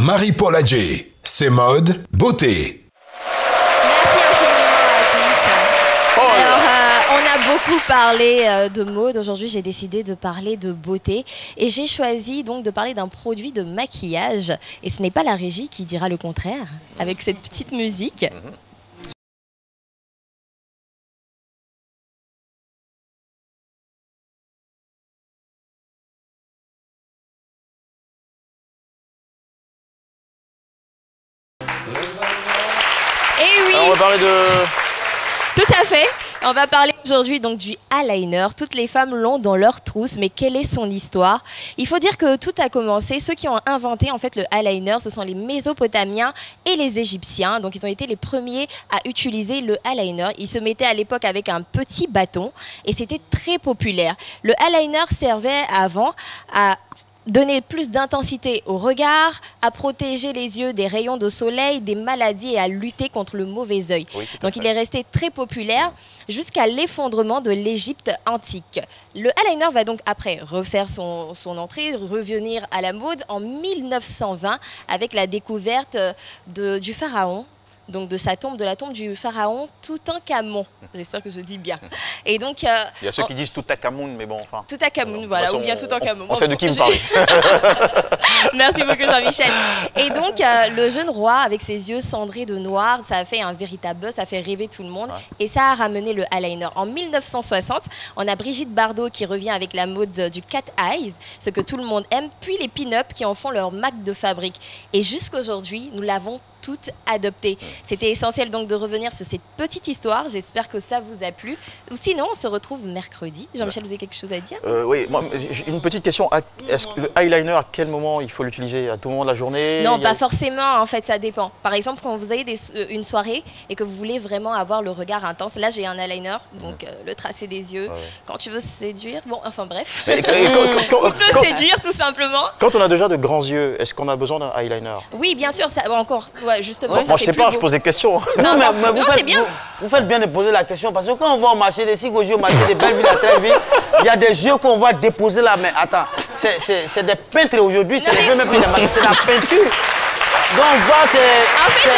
Marie-Paul Adjé. C'est mode, beauté. Merci infiniment à tous. Alors, on a beaucoup parlé de mode. Aujourd'hui, j'ai décidé de parler de beauté. Et j'ai choisi donc de parler d'un produit de maquillage. Et ce n'est pas la régie qui dira le contraire, avec cette petite musique. Et oui. Alors, on va parler de... Tout à fait. On va parler aujourd'hui donc du eyeliner. Toutes les femmes l'ont dans leur trousse, mais quelle est son histoire? Il faut dire que tout a commencé. Ceux qui ont inventé en fait le eyeliner, ce sont les Mésopotamiens et les Égyptiens. Donc ils ont été les premiers à utiliser le eyeliner. Ils se mettaient à l'époque avec un petit bâton et c'était très populaire. Le eyeliner servait avant à donner plus d'intensité au regard, à protéger les yeux des rayons de soleil, des maladies et à lutter contre le mauvais œil. Oui, donc il est resté très populaire jusqu'à l'effondrement de l'Égypte antique. Le eyeliner va donc après refaire son entrée, revenir à la mode en 1920 avec la découverte du pharaon. Donc de la tombe du pharaon Toutankhamon. J'espère que je dis bien. Et donc, il y a ceux qui disent Toutankhamon, mais bon, enfin... Toutankhamon, voilà, ou bien Toutankhamon. On sait de qui me parle. Merci beaucoup Jean-Michel. Et donc, le jeune roi, avec ses yeux cendrés de noir, ça a fait un véritable buzz, ça a fait rêver tout le monde. Ouais. Et ça a ramené le eyeliner. En 1960, on a Brigitte Bardot qui revient avec la mode du cat eyes, ce que tout le monde aime, puis les pin-up qui en font leur marque de fabrique. Et jusqu'aujourd'hui, nous l'avons toutes adoptées. C'était essentiel donc de revenir sur cette petite histoire. J'espère que ça vous a plu. Ou sinon, on se retrouve mercredi. Jean-Michel, vous avez quelque chose à dire? Oui, moi, j'ai une petite question. Est-ce que le eyeliner, à quel moment il faut l'utiliser? À tout moment de la journée? Non, pas forcément. En fait, ça dépend. Par exemple, quand vous avez une soirée et que vous voulez vraiment avoir le regard intense, là, j'ai un eyeliner, donc le tracé des yeux. Ouais. Quand tu veux séduire, bon, enfin bref. Ou te séduire, tout simplement. Quand on a déjà de grands yeux, est-ce qu'on a besoin d'un eyeliner? Oui, bien sûr. Ça, encore, ouais, justement. Ouais, moi, je sais pas, je pose des questions. Non, mais vous faites bien de poser la question parce que quand on va au marché des Sigos, au marché des belles villes à Trévis, il y a des yeux qu'on va déposer là. Mais attends, c'est des peintres aujourd'hui, c'est les yeux même pas c'est la peinture. Donc, voilà, c'est. En fait, le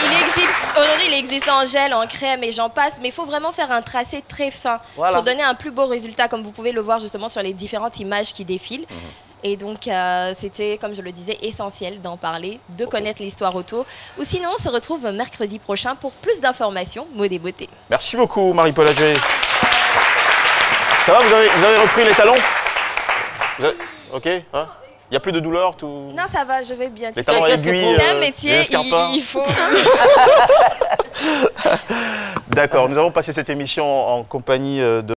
eyeliner, aujourd'hui, il existe en gel, en crème et j'en passe, mais il faut vraiment faire un tracé très fin pour donner un plus beau résultat, comme vous pouvez le voir justement sur les différentes images qui défilent. Et donc, c'était, comme je le disais, essentiel d'en parler, de connaître l'histoire autour. Ou sinon, on se retrouve mercredi prochain pour plus d'informations, mode et beauté. Merci beaucoup, Marie-Paul Adjé. Ça va, vous avez repris les talons? Ok, hein? Il n'y a plus de douleur, tout? Non, ça va, je vais bien. Les talons aiguilles, c'est un métier, il faut... D'accord, nous avons passé cette émission en compagnie de...